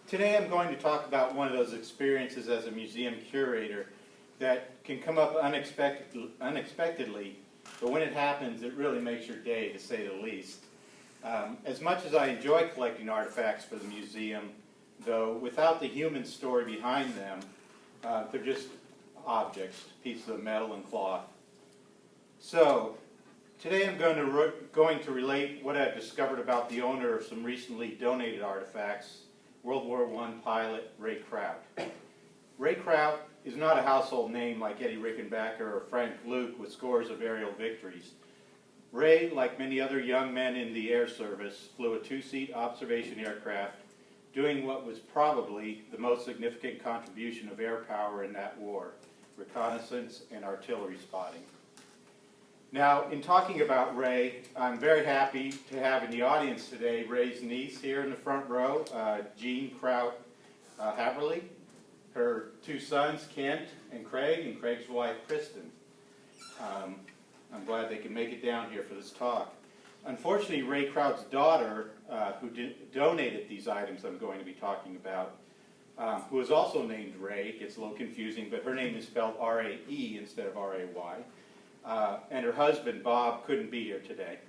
Today I'm going to talk about one of those experiences as a museum curator that can come up unexpectedly, but when it happens, it really makes your day, to say the least. As much as I enjoy collecting artifacts for the museum, though, without the human story behind them, they're just objects, pieces of metal and cloth. So, today I'm going to relate what I've discovered about the owner of some recently donated artifacts, World War I pilot Ray Kraut. Ray Kraut is not a household name like Eddie Rickenbacker or Frank Luke with scores of aerial victories. Ray, like many other young men in the Air Service, flew a two-seat observation aircraft, doing what was probably the most significant contribution of air power in that war, reconnaissance and artillery spotting. Now, in talking about Ray, I'm very happy to have in the audience today Ray's niece here in the front row, Jean Kraut Haverly, her two sons, Kent and Craig's wife, Kristen. I'm glad they can make it down here for this talk. Unfortunately, Ray Kraut's daughter, who donated these items I'm going to be talking about, who is also named Ray, it gets a little confusing, but her name is spelled R-A-E instead of R-A-Y. And her husband, Bob, couldn't be here today.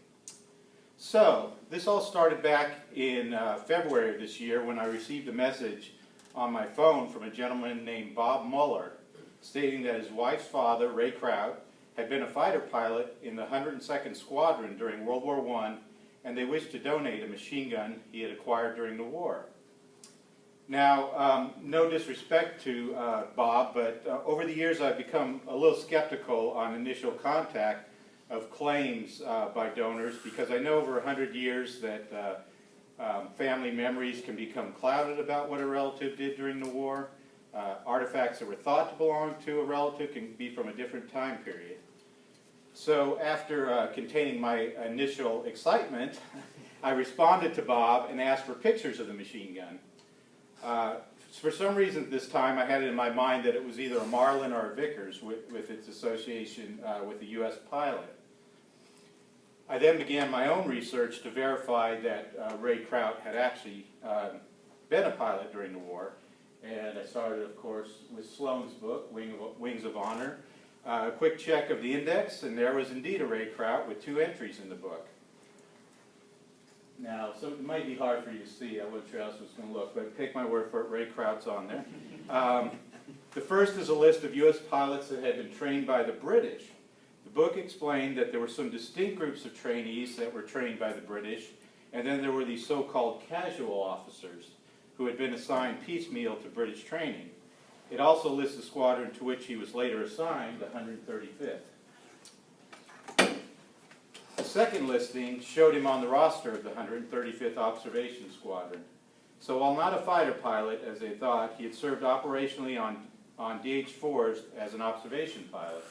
So, this all started back in February of this year when I received a message on my phone from a gentleman named Bob Muller stating that his wife's father, Ray Kraut, had been a fighter pilot in the 102nd Squadron during World War I, and they wished to donate a machine gun he had acquired during the war. Now, no disrespect to Bob, but over the years I've become a little skeptical on initial contact of claims by donors because I know over 100 years that family memories can become clouded about what a relative did during the war. Artifacts that were thought to belong to a relative can be from a different time period. So after containing my initial excitement, I responded to Bob and asked for pictures of the machine gun. For some reason at this time I had it in my mind that it was either a Marlin or a Vickers with its association with the U.S. pilot. I then began my own research to verify that Ray Kraut had actually been a pilot during the war. And I started, of course, with Sloan's book, Wings of Honor. A quick check of the index, and there was indeed a Ray Kraut with 2 entries in the book. Now, so it might be hard for you to see. I wasn't sure how this was going to look, but take my word for it, Ray Kraut's on there. The first is a list of U.S. pilots that had been trained by the British. The book explained that there were some distinct groups of trainees that were trained by the British, and then there were these so-called casual officers who had been assigned piecemeal to British training. It also lists the squadron to which he was later assigned, the 135th. The second listing showed him on the roster of the 135th Observation Squadron. So while not a fighter pilot, as they thought, he had served operationally on DH-4s as an observation pilot.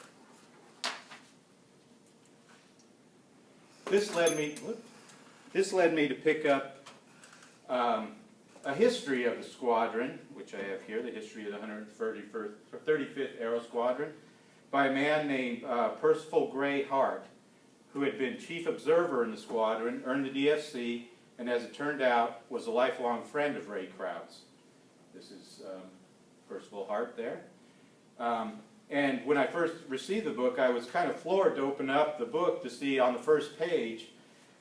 This led me to pick up a history of the squadron, which I have here, the history of the 135th Aero Squadron, by a man named Percival Hart, who had been chief observer in the squadron, earned the DFC, and as it turned out, was a lifelong friend of Ray Kraut's. This is Percival Hart there. And when I first received the book, I was kind of floored to open up the book to see on the first page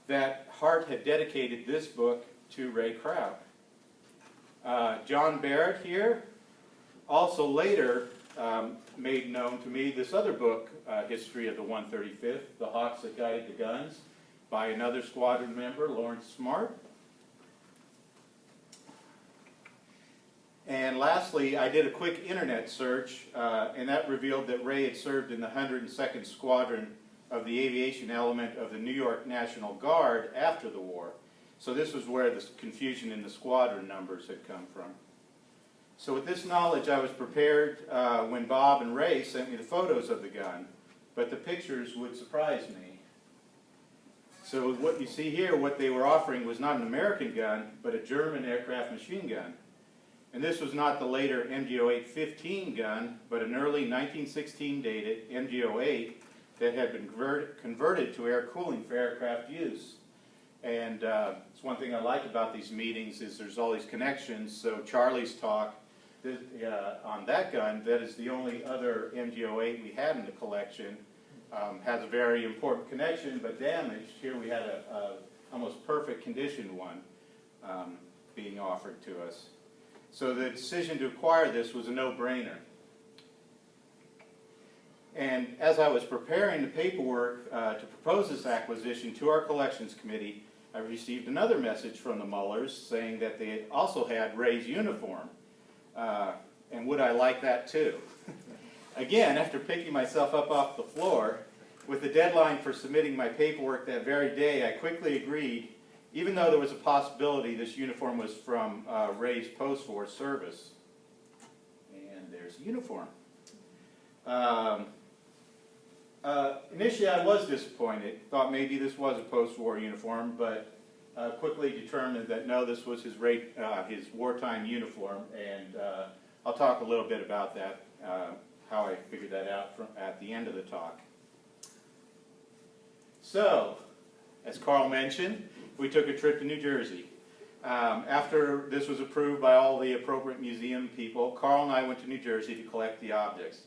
that Hart had dedicated this book to Ray Kraut. John Barrett here also later made known to me this other book, History of the 135th, The Hawks That Guided the Guns, by another squadron member, Lawrence Smart. And lastly, I did a quick internet search, and that revealed that Ray had served in the 102nd Squadron of the Aviation element of the New York National Guard after the war. So this was where the confusion in the squadron numbers had come from. So with this knowledge, I was prepared when Bob and Ray sent me the photos of the gun, but the pictures would surprise me. So what you see here, what they were offering was not an American gun, but a German aircraft machine gun. And this was not the later MG08-15 gun, but an early 1916 dated MG08 that had been converted to air cooling for aircraft use. And it's one thing I like about these meetings is there's all these connections. So Charlie's talk on that gun, that is the only other MG08 we had in the collection, has a very important connection, but damaged. Here we had a almost perfect condition one being offered to us. So the decision to acquire this was a no-brainer. And as I was preparing the paperwork to propose this acquisition to our collections committee, I received another message from the Mullers saying that they also had Ray's uniform. And would I like that too? Again, after picking myself up off the floor, with the deadline for submitting my paperwork that very day, I quickly agreed, even though there was a possibility this uniform was from Ray's post-war service. And there's the uniform. Initially I was disappointed, thought maybe this was a post-war uniform, but quickly determined that no, this was his wartime uniform, and I'll talk a little bit about that, how I figured that out at the end of the talk. So, as Carl mentioned, we took a trip to New Jersey. After this was approved by all the appropriate museum people, Carl and I went to New Jersey to collect the objects.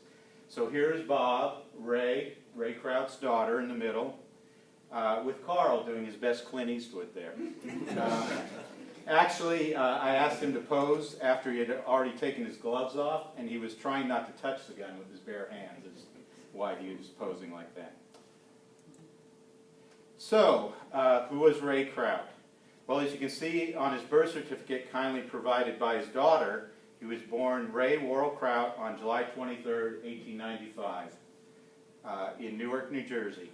So here's Bob, Ray Kraut's daughter in the middle, with Carl doing his best Clint Eastwood there. Actually, I asked him to pose after he had already taken his gloves off, and he was trying not to touch the gun with his bare hands. That's why he was posing like that. So, who was Ray Kraut? Well, as you can see on his birth certificate kindly provided by his daughter, he was born Ray Worrell Kraut on July 23rd, 1895, in Newark, New Jersey.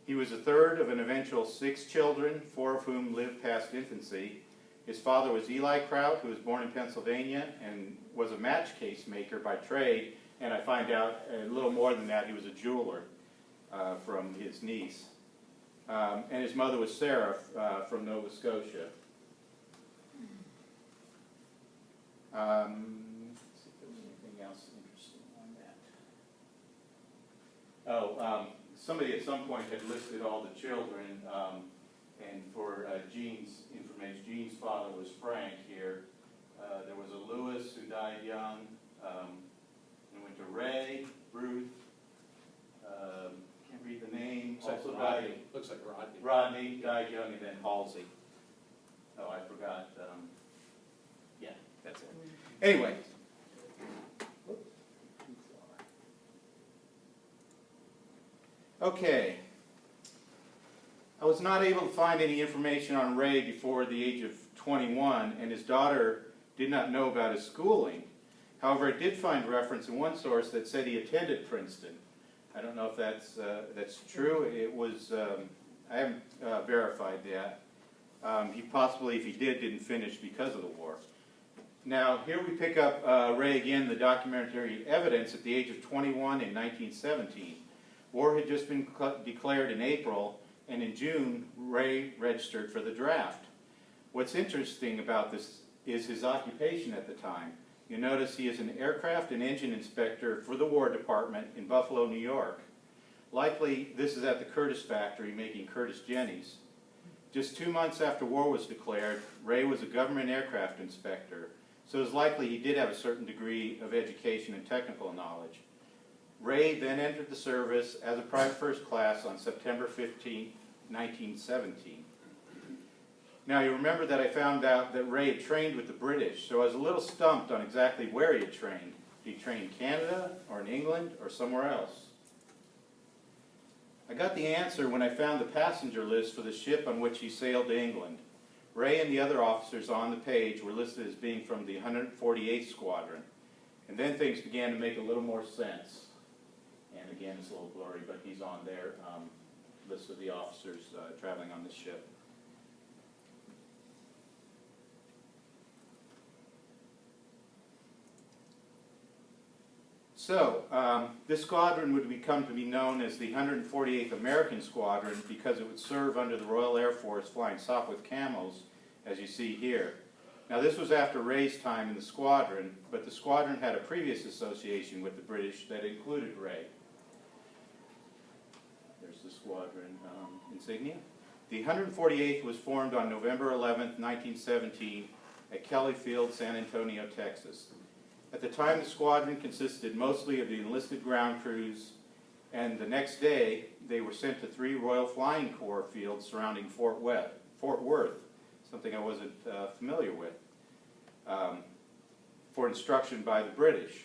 He was the third of an eventual 6 children, 4 of whom lived past infancy. His father was Eli Kraut, who was born in Pennsylvania and was a match case maker by trade, and I find out a little more than that, he was a jeweler from his niece. And his mother was Sarah from Nova Scotia. Let's see if there was anything else interesting on that. Oh, somebody at some point had listed all the children, and for Jean's information, Jean's father was Frank here. There was a Lewis who died young, and went to Ray, Ruth, can't read the name, also died. Looks like Rodney. Rodney died young, and then Halsey. Oh, I forgot. Yeah, that's it. Anyway. Okay. I was not able to find any information on Ray before the age of 21, and his daughter did not know about his schooling. However, I did find reference in one source that said he attended Princeton. I don't know if that's true. It was, I haven't verified that. He possibly, if he did, didn't finish because of the war. Now, here we pick up Ray again, the documentary evidence at the age of 21 in 1917. War had just been declared in April, and in June, Ray registered for the draft. What's interesting about this is his occupation at the time. You notice he is an aircraft and engine inspector for the War Department in Buffalo, New York. Likely, this is at the Curtiss factory making Curtiss Jennies. Just 2 months after war was declared, Ray was a government aircraft inspector, so it's likely he did have a certain degree of education and technical knowledge. Ray then entered the service as a private first class on September 15, 1917. Now, you remember that I found out that Ray had trained with the British, so I was a little stumped on exactly where he had trained. Did he train in Canada, or in England, or somewhere else? I got the answer when I found the passenger list for the ship on which he sailed to England. Ray and the other officers on the page were listed as being from the 148th Squadron. And then things began to make a little more sense. And again, it's a little blurry, but he's on their list of the officers traveling on the ship. So, this squadron would become to be known as the 148th American Squadron because it would serve under the Royal Air Force flying Sopwith Camels, as you see here. Now, this was after Ray's time in the squadron, but the squadron had a previous association with the British that included Ray. There's the squadron insignia. The 148th was formed on November 11th, 1917 at Kelly Field, San Antonio, Texas. At the time, the squadron consisted mostly of the enlisted ground crews, and the next day they were sent to 3 Royal Flying Corps fields surrounding Fort Worth, something I wasn't familiar with, for instruction by the British.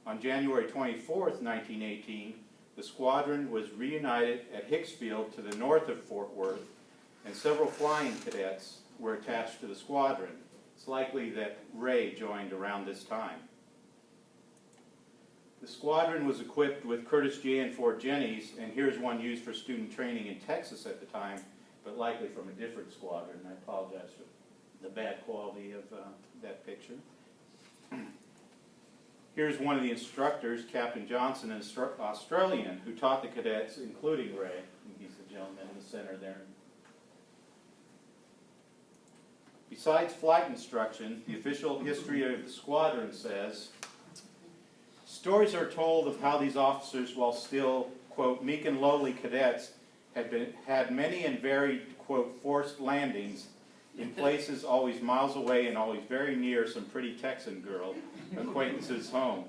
On January 24th, 1918, the squadron was reunited at Hicks Field to the north of Fort Worth, and several flying cadets were attached to the squadron. It's likely that Ray joined around this time. The squadron was equipped with Curtiss J and Fort Jennings, and here's one used for student training in Texas at the time, but likely from a different squadron. I apologize for the bad quality of that picture. Here's one of the instructors, Captain Johnson, an Australian, who taught the cadets, including Ray. He's the gentleman in the center there. Besides flight instruction, the official history of the squadron says, stories are told of how these officers, while still, quote, meek and lowly cadets, had many and varied, quote, forced landings in places always miles away and always very near some pretty Texan girl acquaintances' home.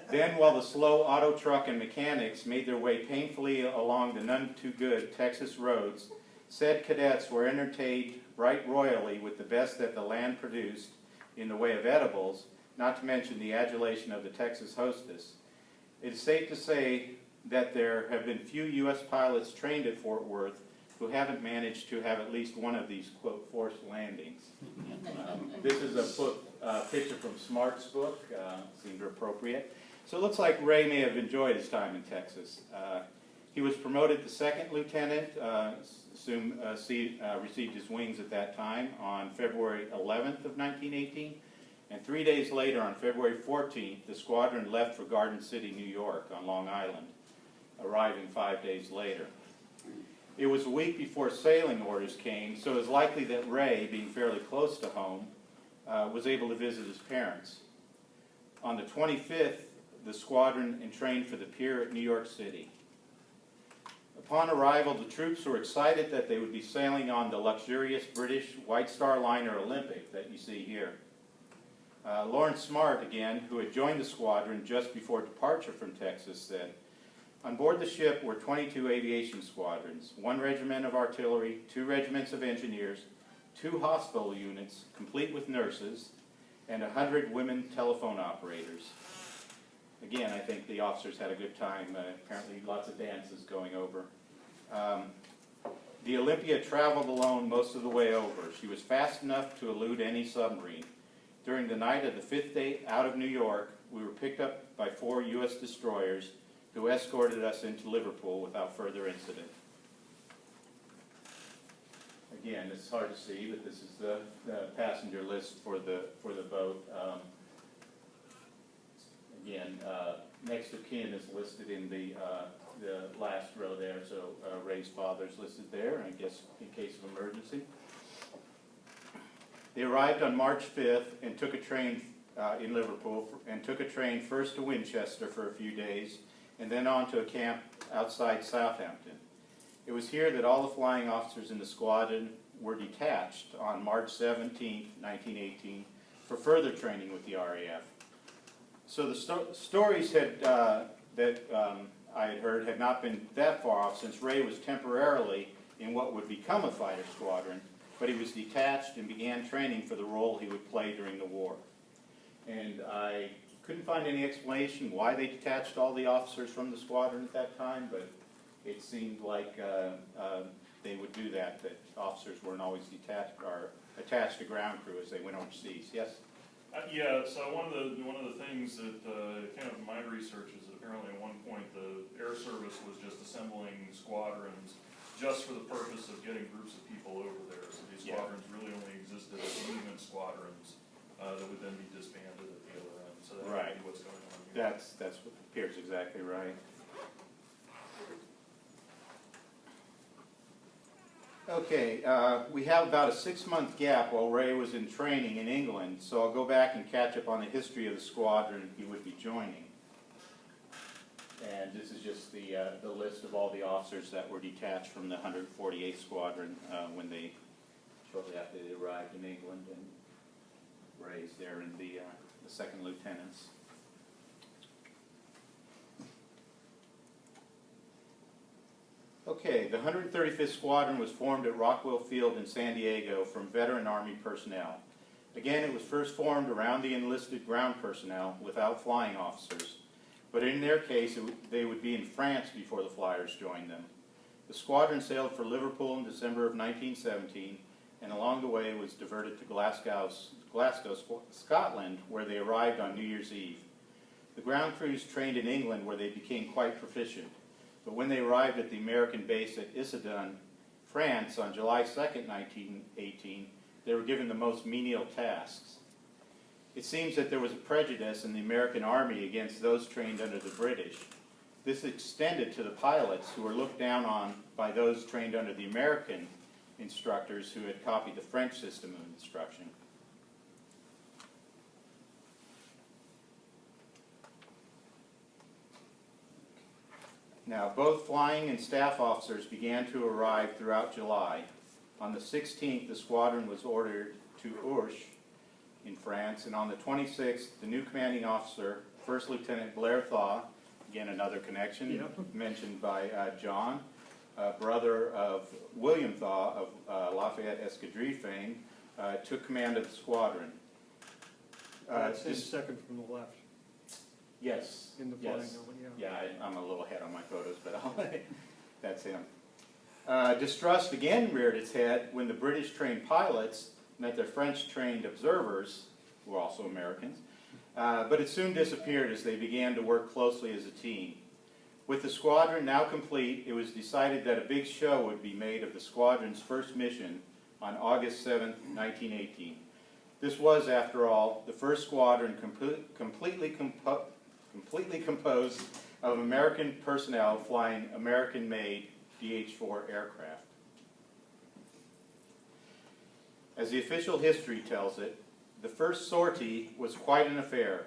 Then, while the slow auto truck and mechanics made their way painfully along the none-too-good Texas roads, said cadets were entertained right royally with the best that the land produced in the way of edibles, not to mention the adulation of the Texas hostess. It is safe to say that there have been few U.S. pilots trained at Fort Worth who haven't managed to have at least one of these, quote, forced landings. This is a book, picture from Smart's book, seemed appropriate. So it looks like Ray may have enjoyed his time in Texas. He was promoted to second lieutenant, received his wings at that time on February 11th of 1918, and 3 days later, on February 14th, the squadron left for Garden City, New York, on Long Island, arriving 5 days later. It was a week before sailing orders came, so it was likely that Ray, being fairly close to home, was able to visit his parents. On the 25th, the squadron entrained for the pier at New York City. Upon arrival, the troops were excited that they would be sailing on the luxurious British White Star liner Olympic that you see here. Lawrence Smart, again, who had joined the squadron just before departure from Texas, said, "On board the ship were 22 aviation squadrons, 1 regiment of artillery, 2 regiments of engineers, 2 hospital units, complete with nurses, and 100 women telephone operators." Again, I think the officers had a good time. Apparently lots of dances going over. The Olympia traveled alone most of the way over. She was fast enough to elude any submarine. During the night of the 5th day out of New York, we were picked up by 4 U.S. destroyers who escorted us into Liverpool without further incident. Again, it's hard to see, but this is the passenger list for the boat. Again, next of kin is listed in the last row there, so Ray's father's listed there, I guess in case of emergency. They arrived on March 5th and took a train in Liverpool, and took a train first to Winchester for a few days, and then on to a camp outside Southampton. It was here that all the flying officers in the squadron were detached on March 17, 1918, for further training with the RAF. So the stories that I had heard had not been that far off, since Ray was temporarily in what would become a fighter squadron, but he was detached and began training for the role he would play during the war. And I couldn't find any explanation why they detached all the officers from the squadron at that time, but it seemed like they would do that officers weren't always detached or attached to ground crew as they went overseas. Yes? Yeah, so one of the things that came up in my research is that apparently at one point the Air Service was just assembling squadrons just for the purpose of getting groups of people over there. So these squadrons really only existed as movement squadrons that would then be disbanded at the other end. So that might be what's going on here. That's what appears exactly right. Okay, we have about a 6-month gap while Ray was in training in England, so I'll go back and catch up on the history of the squadron he would be joining. And this is just the list of all the officers that were detached from the 148th Squadron when they, shortly after they arrived in England and raised there in the second lieutenants. Okay, the 135th Squadron was formed at Rockwell Field in San Diego from veteran Army personnel. Again, it was first formed around the enlisted ground personnel without flying officers, but in their case, they would be in France before the flyers joined them. The squadron sailed for Liverpool in December of 1917, and along the way was diverted to Glasgow, Scotland, where they arrived on New Year's Eve. The ground crews trained in England, where they became quite proficient. But when they arrived at the American base at Issoudun, France, on July 2nd, 1918, they were given the most menial tasks. It seems that there was a prejudice in the American Army against those trained under the British. This extended to the pilots, who were looked down on by those trained under the American instructors who had copied the French system of instruction. Now, both flying and staff officers began to arrive throughout July. On the 16th, the squadron was ordered to Horsch in France, and on the 26th, the new commanding officer, First Lieutenant Blair Thaw, again another connection mentioned by John, brother of William Thaw of Lafayette Escadrille fame, took command of the squadron. It's second from the left. Yes. In the flying helmet, yeah. I'm a little ahead on my photos, but that's him. Distrust again reared its head when the British-trained pilots met their French-trained observers, who were also Americans, but it soon disappeared as they began to work closely as a team. With the squadron now complete, it was decided that a big show would be made of the squadron's first mission on August 7, 1918. This was, after all, the first squadron completely composed of American personnel flying American-made DH-4 aircraft. As the official history tells it, the first sortie was quite an affair.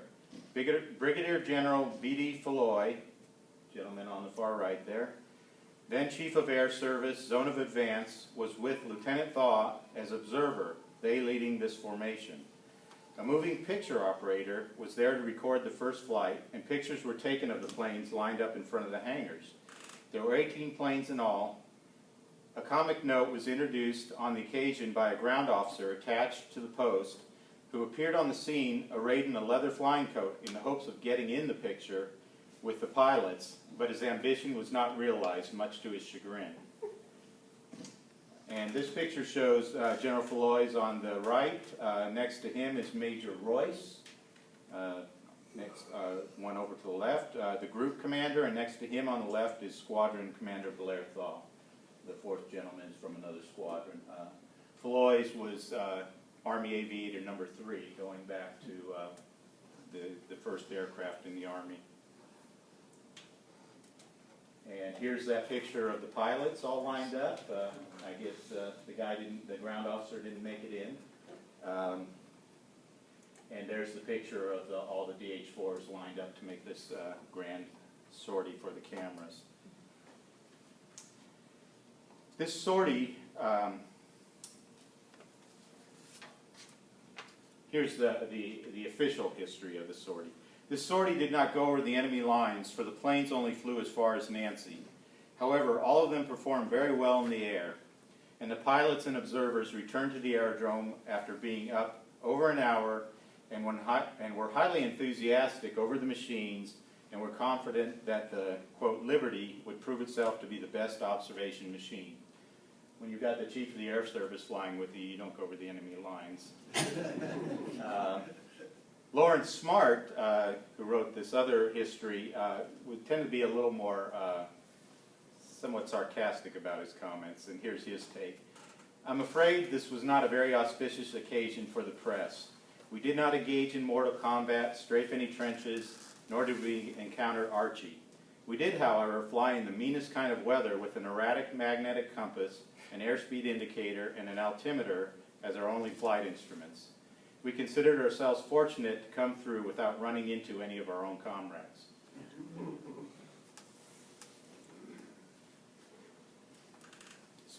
Brigadier General B.D. Falloy, gentleman on the far right there, then Chief of Air Service, Zone of Advance, was with Lieutenant Thaw as observer, they leading this formation. A moving picture operator was there to record the first flight, and pictures were taken of the planes lined up in front of the hangars. There were 18 planes in all. A comic note was introduced on the occasion by a ground officer attached to the post, who appeared on the scene arrayed in a leather flying coat in the hopes of getting in the picture with the pilots, but his ambition was not realized, much to his chagrin. And this picture shows General Falloy's on the right. Next to him is Major Royce. Next, one over to the left, the group commander, and next to him on the left is Squadron Commander Blair Thaw. The fourth gentleman is from another squadron. Falloy's was Army Aviator number 3, going back to the first aircraft in the Army. And here's that picture of the pilots all lined up. I guess the ground officer didn't make it in. And there's the picture of all the DH-4s lined up to make this grand sortie for the cameras. This sortie, here's the official history of the sortie. This sortie did not go over the enemy lines, for the planes only flew as far as Nancy. However, all of them performed very well in the air, and the pilots and observers returned to the aerodrome after being up over an hour and were highly enthusiastic over the machines and were confident that the, quote, Liberty would prove itself to be the best observation machine. When you've got the Chief of the Air Service flying with you, you don't go over the enemy lines. Lawrence Smart, who wrote this other history, would tend to be a little more somewhat sarcastic about his comments, and here's his take. I'm afraid this was not a very auspicious occasion for the press. We did not engage in mortal combat, strafe any trenches, nor did we encounter Archie. We did, however, fly in the meanest kind of weather with an erratic magnetic compass, an airspeed indicator, and an altimeter as our only flight instruments. We considered ourselves fortunate to come through without running into any of our own comrades.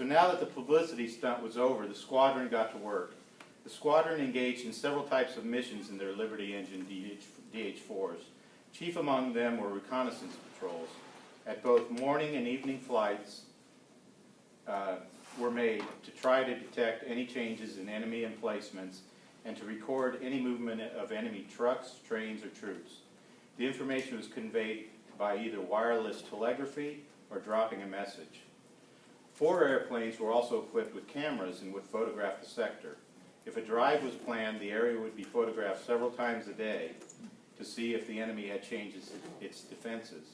So now that the publicity stunt was over, the squadron got to work. The squadron engaged in several types of missions in their Liberty Engine DH-4s. Chief among them were reconnaissance patrols. At both morning and evening flights were made to try to detect any changes in enemy emplacements and to record any movement of enemy trucks, trains, or troops. The information was conveyed by either wireless telegraphy or dropping a message. 4 airplanes were also equipped with cameras and would photograph the sector. If a drive was planned, the area would be photographed several times a day to see if the enemy had changed its defenses.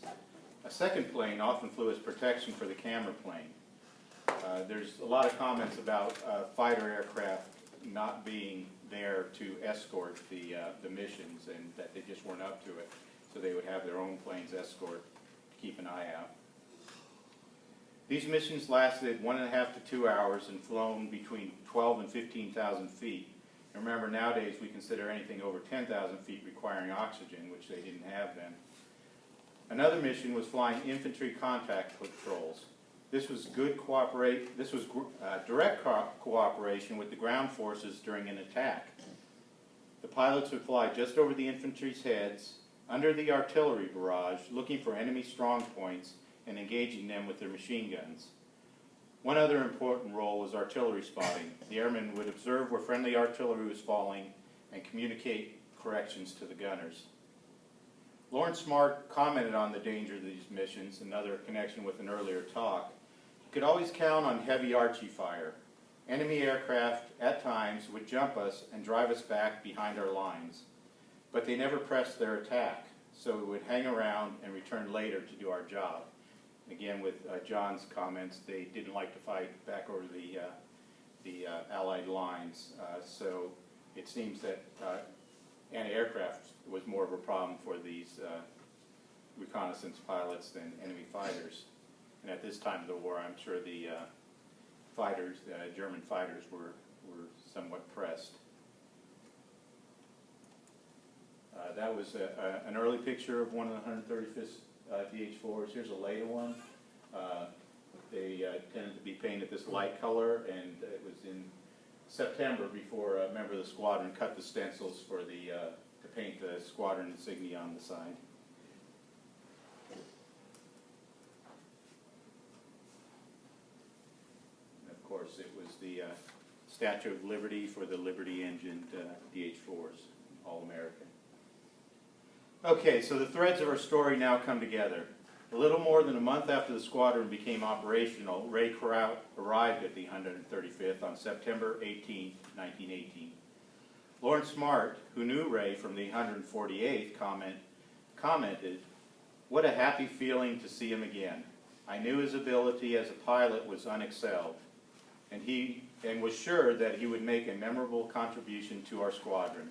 A second plane often flew as protection for the camera plane. There's a lot of comments about fighter aircraft not being there to escort the missions, and that they just weren't up to it. So they would have their own planes escort to keep an eye out. These missions lasted 1.5 to 2 hours and flown between 12 and 15,000 feet. And remember, nowadays we consider anything over 10,000 feet requiring oxygen, which they didn't have then. Another mission was flying infantry contact patrols. This was direct cooperation with the ground forces during an attack. The pilots would fly just over the infantry's heads, under the artillery barrage, looking for enemy strong points and engaging them with their machine guns. One other important role was artillery spotting. The airmen would observe where friendly artillery was falling and communicate corrections to the gunners. Lawrence Smart commented on the danger of these missions, another connection with an earlier talk. You could always count on heavy Archie fire. Enemy aircraft, at times, would jump us and drive us back behind our lines. But they never pressed their attack, so we would hang around and return later to do our job. Again, with John's comments, they didn't like to fight back over the Allied lines, so it seems that anti-aircraft was more of a problem for these reconnaissance pilots than enemy fighters. And at this time of the war, I'm sure the German fighters were somewhat pressed. That was an early picture of one of the 135th DH-4s. Here's a later one. They tended to be painted this light color, and it was in September before a member of the squadron cut the stencils for to paint the squadron insignia on the side. And of course, it was the Statue of Liberty for the Liberty Engine DH-4s, All-American. Okay, so the threads of our story now come together. A little more than a month after the squadron became operational, Ray Kraut arrived at the 135th on September 18, 1918. Lawrence Smart, who knew Ray from the 148th, commented, "What a happy feeling to see him again. I knew his ability as a pilot was unexcelled, and was sure that he would make a memorable contribution to our squadron.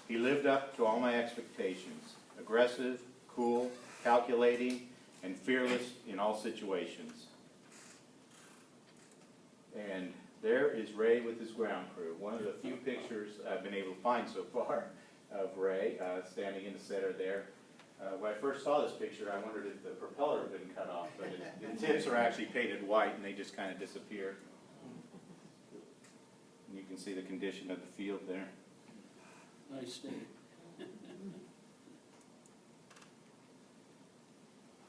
He lived up to all my expectations, aggressive, cool, calculating, and fearless in all situations." And there is Ray with his ground crew. One of the few pictures I've been able to find so far of Ray standing in the center there. When I first saw this picture, I wondered if the propeller had been cut off, but the tips are actually painted white and they just kind of disappear. And you can see the condition of the field there. Nice day.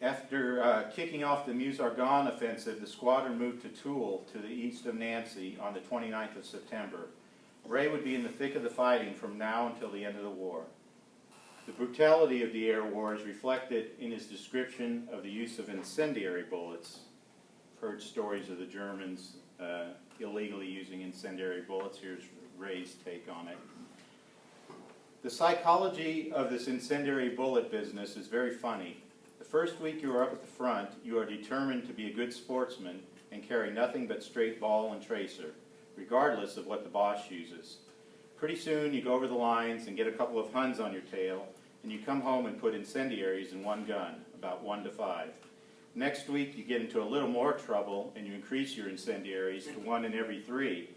After kicking off the Meuse-Argonne offensive, the squadron moved to Toul to the east of Nancy on the 29th of September. Ray would be in the thick of the fighting from now until the end of the war. The brutality of the air war is reflected in his description of the use of incendiary bullets. I've heard stories of the Germans illegally using incendiary bullets. Here's Ray's take on it. The psychology of this incendiary bullet business is very funny. The first week you are up at the front, you are determined to be a good sportsman and carry nothing but straight ball and tracer, regardless of what the boss uses. Pretty soon you go over the lines and get a couple of Huns on your tail, and you come home and put incendiaries in one gun, about 1 to 5. Next week you get into a little more trouble and you increase your incendiaries to 1 in every 3.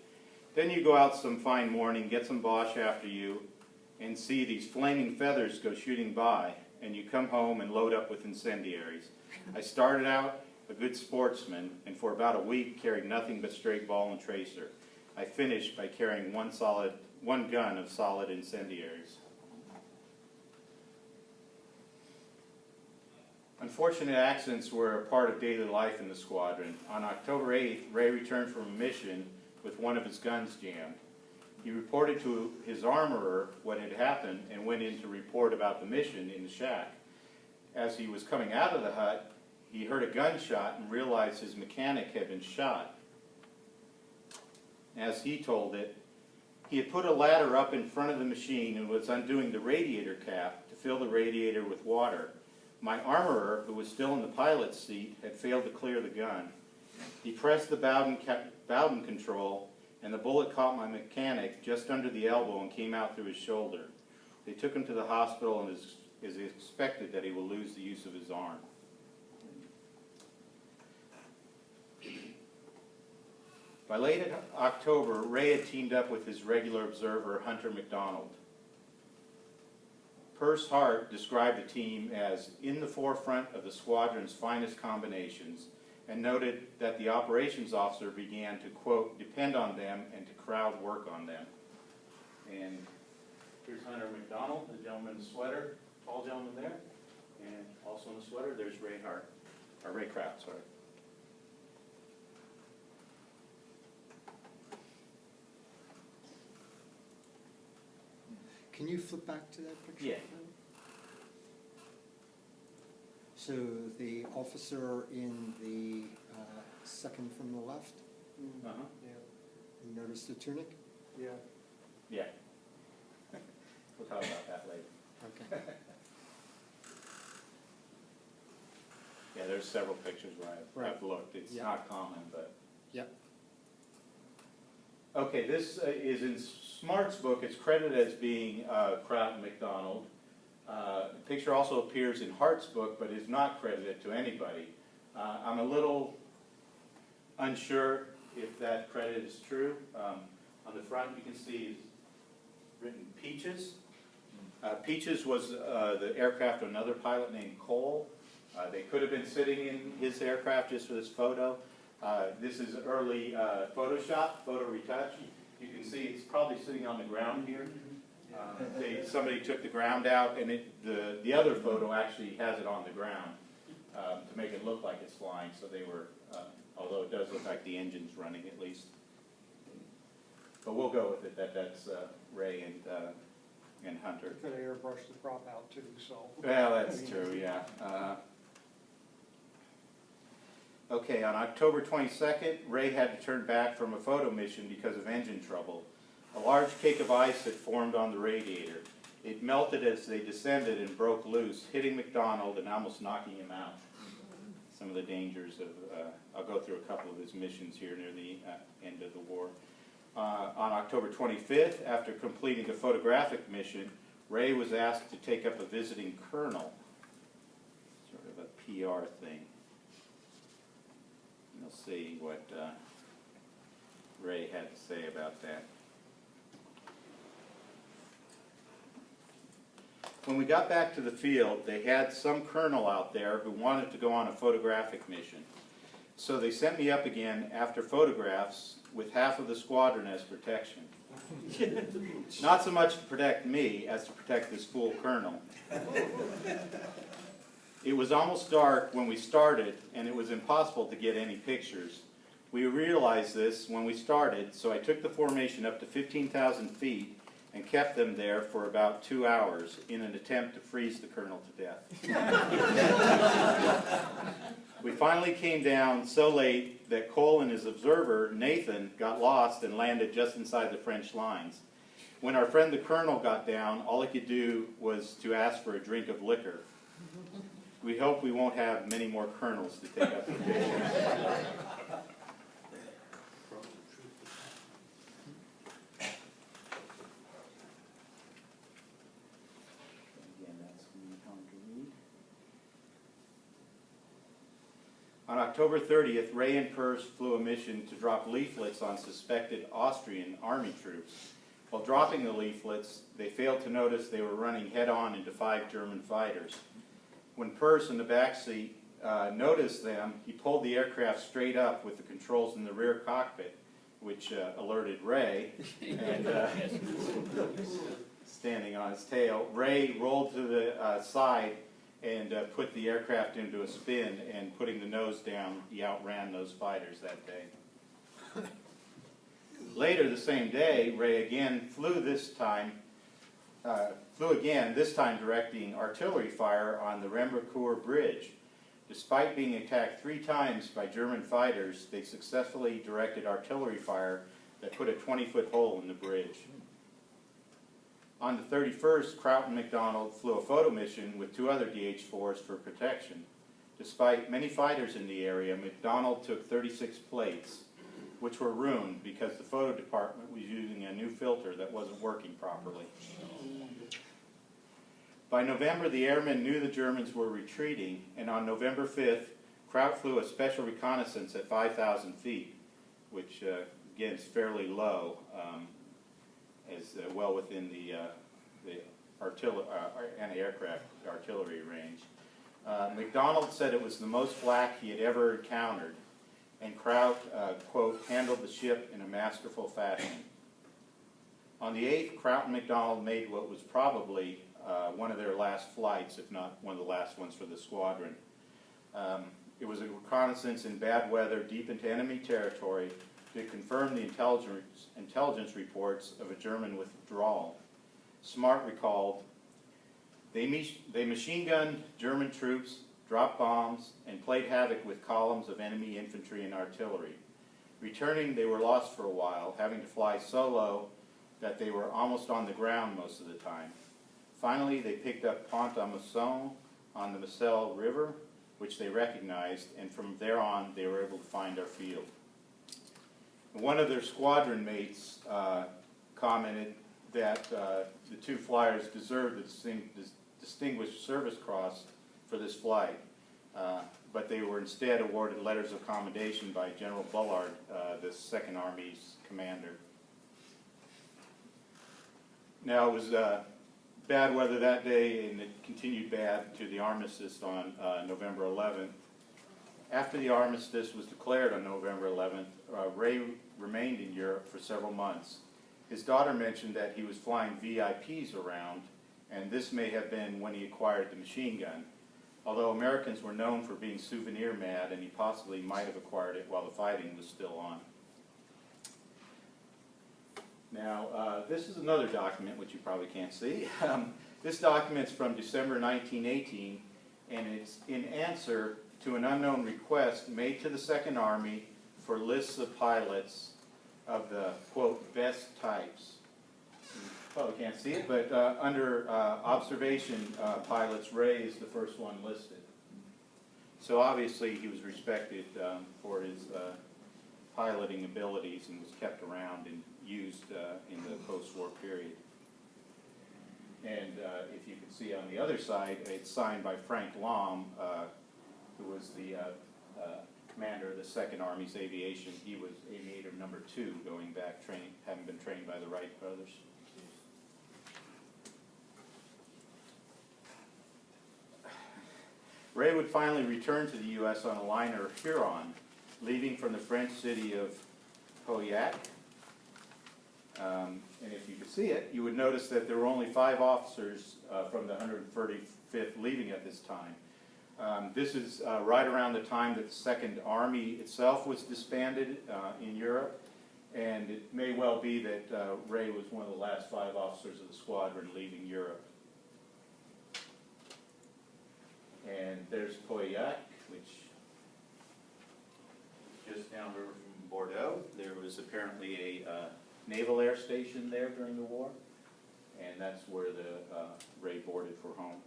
Then you go out some fine morning, get some Bosch after you, and see these flaming feathers go shooting by, and you come home and load up with incendiaries. I started out a good sportsman, and for about a week carried nothing but straight ball and tracer. I finished by carrying one gun of solid incendiaries. Unfortunate accidents were a part of daily life in the squadron. On October 8th, Ray returned from a mission with one of his guns jammed. He reported to his armorer what had happened and went in to report about the mission in the shack. As he was coming out of the hut, he heard a gunshot and realized his mechanic had been shot. As he told it, he had put a ladder up in front of the machine and was undoing the radiator cap to fill the radiator with water. My armorer, who was still in the pilot's seat, had failed to clear the gun. He pressed the Bowden control, and the bullet caught my mechanic just under the elbow and came out through his shoulder. They took him to the hospital, and it is expected that he will lose the use of his arm. By late October, Ray had teamed up with his regular observer, Hunter McDonald. Perce Hart described the team as in the forefront of the squadron's finest combinations and noted that the operations officer began to, quote, depend on them and to crowd work on them. And here's Hunter McDonald, the gentleman in the sweater, tall gentleman there, and also in the sweater, there's Ray Hart, or Ray Kraft, sorry. Can you flip back to that picture? Yeah. So the officer in the second from the left, Uh-huh. Yeah, you notice the tunic? yeah. Yeah. We'll talk about that later. Okay. Yeah, there's several pictures where I've looked. It's Yeah. not common, but. Yep. Okay, this is in Smart's book. It's credited as being Kraut and McDonald. The picture also appears in Hart's book, but is not credited to anybody. I'm a little unsure if that credit is true. On the front, you can see it's written Peaches. Peaches was the aircraft of another pilot named Cole. They could have been sitting in his aircraft just for this photo. This is early Photoshop, photo retouch. You can see it's probably sitting on the ground here. Somebody took the ground out, and the other photo actually has it on the ground to make it look like it's flying. So they were, although it does look like the engine's running at least. But we'll go with it that that's Ray and Hunter. Could have airbrushed the prop out too, so. Well, that's true, yeah. Okay, on October 22nd, Ray had to turn back from a photo mission because of engine trouble. A large cake of ice had formed on the radiator. It melted as they descended and broke loose, hitting McDonald and almost knocking him out. Some of the dangers of, I'll go through a couple of his missions here near the end of the war. On October 25th, after completing a photographic mission, Ray was asked to take up a visiting colonel, sort of a PR thing. We'll see what Ray had to say about that. When we got back to the field, they had some colonel out there who wanted to go on a photographic mission. So they sent me up again after photographs with half of the squadron as protection. Not so much to protect me as to protect this fool colonel. It was almost dark when we started, and it was impossible to get any pictures. We realized this when we started, so I took the formation up to 15,000 feet and kept them there for about 2 hours in an attempt to freeze the colonel to death. We finally came down so late that Cole and his observer, Nathan, got lost and landed just inside the French lines. When our friend the colonel got down, all he could do was to ask for a drink of liquor. We hope we won't have many more colonels to take up the mission. On October 30th, Ray and Perce flew a mission to drop leaflets on suspected Austrian army troops. While dropping the leaflets, they failed to notice they were running head-on into 5 German fighters. When Perce in the back seat noticed them, he pulled the aircraft straight up with the controls in the rear cockpit, which alerted Ray, and standing on his tail. Ray rolled to the side and put the aircraft into a spin, and putting the nose down, he outran those fighters that day. Later the same day, Ray again flew again, this time directing artillery fire on the Rembercourt Bridge. Despite being attacked 3 times by German fighters, they successfully directed artillery fire that put a 20-foot hole in the bridge. On the 31st, Kraut and McDonald flew a photo mission with 2 other DH-4s for protection. Despite many fighters in the area, McDonald took 36 plates, which were ruined because the photo department was using a new filter that wasn't working properly. By November, the airmen knew the Germans were retreating, and on November 5th, Kraut flew a special reconnaissance at 5,000 feet, which again is fairly low, as well within the anti-aircraft artillery range. McDonald said it was the most flak he had ever encountered, and Kraut, quote, handled the ship in a masterful fashion. On the 8th, Kraut and McDonald made what was probably one of their last flights, if not one of the last ones for the squadron. It was a reconnaissance in bad weather deep into enemy territory to confirm the intelligence reports of a German withdrawal. Smart recalled, they machine-gunned German troops, dropped bombs, and played havoc with columns of enemy infantry and artillery. Returning, they were lost for a while, having to fly so low that they were almost on the ground most of the time. Finally, they picked up Pont-à-Mousson on the Moselle River, which they recognized, and from there on, they were able to find our field. One of their squadron mates commented that the 2 flyers deserved the Distinguished Service Cross for this flight, but they were instead awarded letters of commendation by General Bullard, the 2nd Army's commander. Now, it was bad weather that day, and it continued bad to the armistice on November 11th. After the armistice was declared on November 11th, Ray remained in Europe for several months. His daughter mentioned that he was flying VIPs around, and this may have been when he acquired the machine gun. Although Americans were known for being souvenir mad, and he possibly might have acquired it while the fighting was still on. Now, this is another document which you probably can't see. This document's from December 1918, and it's in answer to an unknown request made to the 2nd Army for lists of pilots of the, quote, best types. You probably can't see it, but under observation pilots, Ray is the first one listed. So obviously he was respected for his piloting abilities and was kept around and used in the post-war period. And if you can see on the other side, it's signed by Frank Lahm, who was the commander of the 2nd Army's Aviation. He was aviator number 2, going back, having been trained by the Wright brothers. Ray would finally return to the U.S. on a liner Huron, leaving from the French city of Pauillac. And if you could see it, you would notice that there were only 5 officers from the 135th leaving at this time. This is right around the time that the 2nd Army itself was disbanded in Europe, and it may well be that Ray was one of the last 5 officers of the squadron leaving Europe. And there's Pauillac, which is just downriver from Bordeaux. There was apparently a naval air station there during the war, and that's where the Ray boarded for home.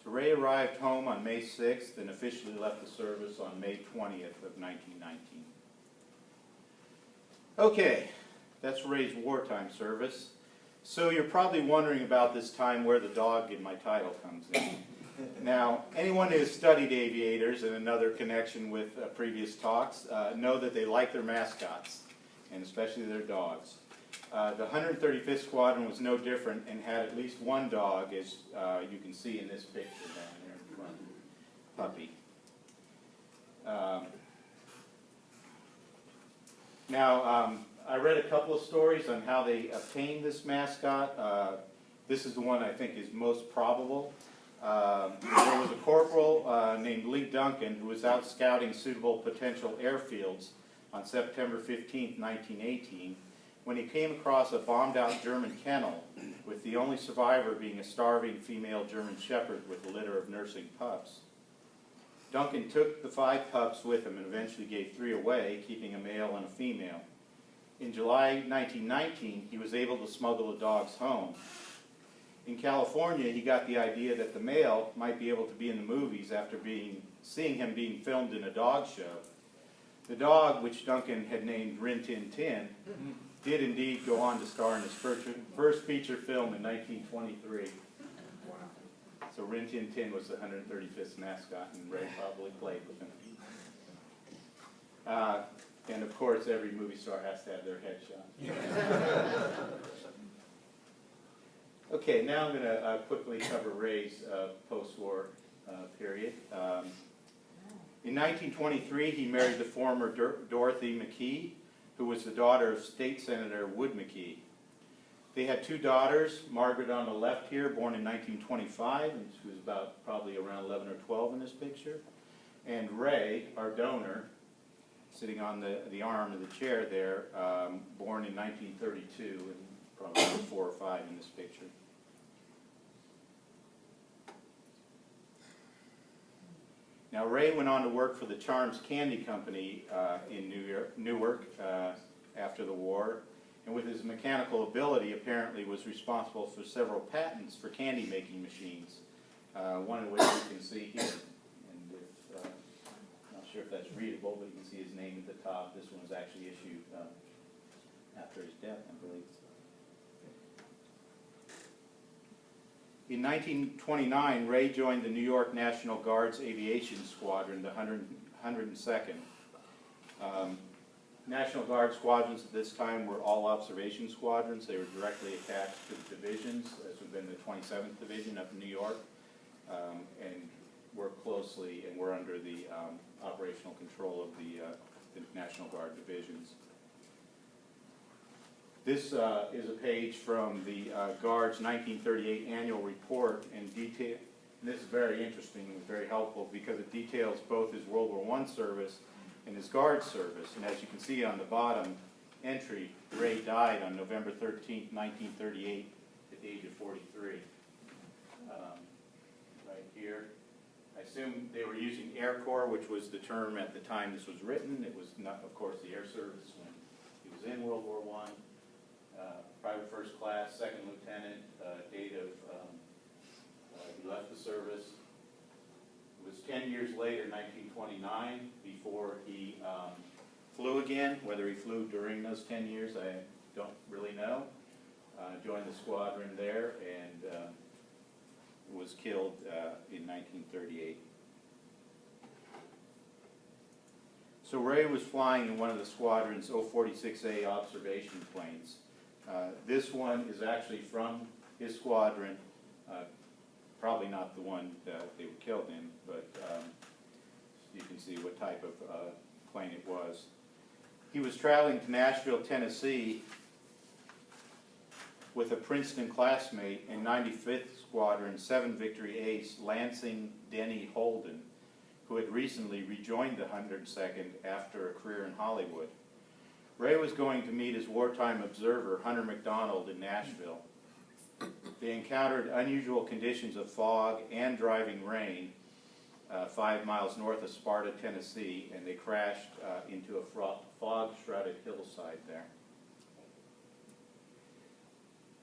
So Ray arrived home on May 6th and officially left the service on May 20th of 1919. Okay, that's Ray's wartime service. So you're probably wondering about this time where the dog in my title comes in. Now, anyone who has studied aviators, and another connection with previous talks, know that they like their mascots, and especially their dogs. The 135th Squadron was no different and had at least one dog, as you can see in this picture down there in front, Puppy. I read a couple of stories on how they obtained this mascot. This is the one I think is most probable. There was a corporal named Lee Duncan who was out scouting suitable potential airfields on September 15, 1918, when he came across a bombed-out German kennel, with the only survivor being a starving female German shepherd with a litter of nursing pups. Duncan took the 5 pups with him and eventually gave 3 away, keeping a male and a female. In July 1919, he was able to smuggle the dogs home. In California, he got the idea that the male might be able to be in the movies after seeing him being filmed in a dog show. The dog, which Duncan had named Rin Tin Tin, did indeed go on to star in his first feature film in 1923. So Rin Tin Tin was the 135th mascot, and Ray probably played with him. And of course, every movie star has to have their headshot. Okay, now I'm going to quickly cover Ray's post-war period. In 1923, he married the former Dorothy McKee, who was the daughter of State Senator Wood McKee. They had 2 daughters, Margaret on the left here, born in 1925, and she was about probably around 11 or 12 in this picture, and Ray, our donor, sitting on the arm of the chair there, born in 1932, and probably 4 or 5 in this picture. Now, Ray went on to work for the Charms Candy Company in Newark after the war, and with his mechanical ability, apparently was responsible for several patents for candy-making machines, one of which you can see here. And I'm not sure if that's readable, but you can see his name at the top. This one was actually issued after his death, I believe. In 1929, Ray joined the New York National Guard's Aviation Squadron, the 102nd. National Guard squadrons at this time were all observation squadrons. They were directly attached to the divisions. This would have been the 27th Division up in New York, and worked closely and were under the operational control of the National Guard divisions. This is a page from the Guard's 1938 annual report, and this is very interesting and very helpful because it details both his World War I service and his Guard service. And as you can see on the bottom entry, Ray died on November 13, 1938, at the age of 43. Right here. I assume they were using Air Corps, which was the term at the time this was written. It was not, of course, the Air Service when he was in World War I. Private first class, second lieutenant, date of he left the service. It was 10 years later, 1929, before he flew again. Whether he flew during those 10 years, I don't really know. Joined the squadron there and was killed in 1938. So Ray was flying in one of the squadron's 046A observation planes. This one is actually from his squadron, probably not the one that they were killed in, but you can see what type of plane it was. He was traveling to Nashville, Tennessee with a Princeton classmate and 95th Squadron 7 Victory ace Lansing Denny Holden, who had recently rejoined the 102nd after a career in Hollywood. Ray was going to meet his wartime observer, Hunter McDonald, in Nashville. They encountered unusual conditions of fog and driving rain 5 miles north of Sparta, Tennessee, and they crashed into a fog-shrouded hillside there.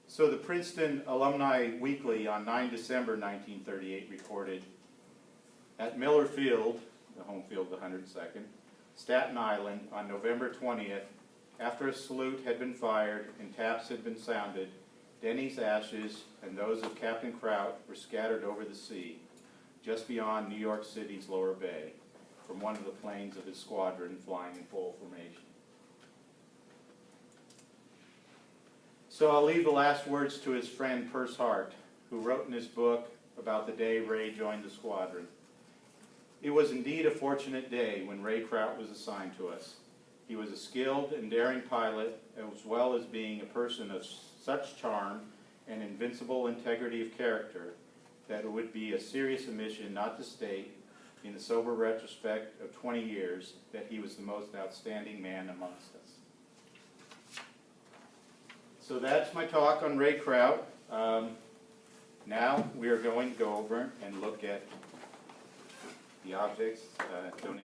So the Princeton Alumni Weekly on 9 December 1938 reported, at Miller Field, the home field of the 102nd, Staten Island, on November 20th, after a salute had been fired and taps had been sounded, Denny's ashes and those of Captain Kraut were scattered over the sea. just beyond New York City's Lower Bay from one of the planes of his squadron flying in full formation. So I'll leave the last words to his friend Hart, who wrote in his book about the day Ray joined the squadron. It was indeed a fortunate day when Ray Kraut was assigned to us. He was a skilled and daring pilot, as well as being a person of such charm and invincible integrity of character that it would be a serious omission not to state, in the sober retrospect of 20 years, that he was the most outstanding man amongst us. So that's my talk on Ray Kraut. Now we are going to go over and look at the objects donated.